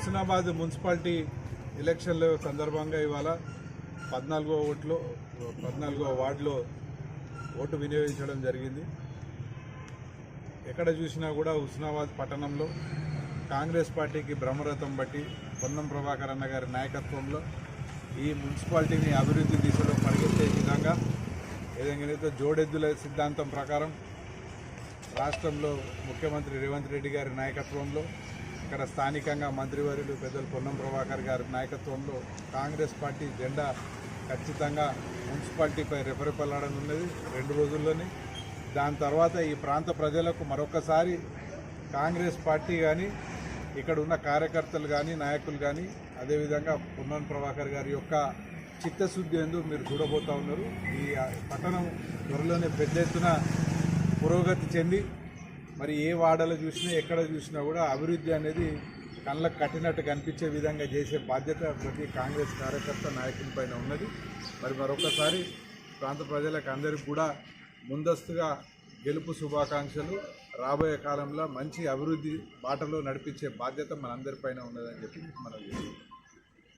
Husnabad municipality ఎలక్షన్ల సందర్భంగా ఇవాళ 14వ వార్డులో ఓటు వినియోగించడం జరిగింది. ఎక్కడ చూసినా కూడా హుస్నాబాద్ పట్టణంలో కాంగ్రెస్ పార్టీకి బ్రహ్మరథం బట్టి పొన్నం ప్రభాకర్ అన్న గారి నాయకత్వంలో ఈ మున్సిపాలిటీని అభివృద్ధి దిశలో పరిగెత్తే విధంగా ఏదైతే జోడెద్దుల సిద్ధాంతం ప్రకారం రాష్ట్రంలో ముఖ్యమంత్రి రేవంత్ రెడ్డి గారి నాయకత్వంలో ఇక్కడ స్థానికంగా మంత్రివర్యులు పెద్దలు పొన్నం ప్రభాకర్ గారి నాయకత్వంలో కాంగ్రెస్ పార్టీ జెండా ఖచ్చితంగా మున్సిపాలిటీపై రెపరెపలాడనున్నది 2 రోజుల్లోనే. దాని తర్వాత ఈ ప్రాంత ప్రజలకు మరొకసారి కాంగ్రెస్ పార్టీ కానీ ఇక్కడ ఉన్న కార్యకర్తలు కానీ నాయకులు కానీ అదేవిధంగా పొన్నం ప్రభాకర్ గారి యొక్క చిత్తశుద్ధి ఎందుకు మీరు చూడబోతూ ఉన్నారు. ఈ పట్టణం త్వరలోనే పెద్ద ఎత్తున పురోగతి చెంది మరి ఏ వాడలో చూసినా ఎక్కడ చూసినా కూడా అభివృద్ధి అనేది కళ్ళకు కట్టినట్టు కనిపించే విధంగా చేసే బాధ్యత ప్రతి కాంగ్రెస్ కార్యకర్త నాయకుని పైన ఉన్నది. మరి మరొకసారి ప్రాంత ప్రజలకు అందరికీ కూడా ముందస్తుగా గెలుపు శుభాకాంక్షలు. రాబోయే కాలంలో మంచి అభివృద్ధి బాటలో నడిపించే బాధ్యత మనందరిపైన ఉన్నదని చెప్పి మనం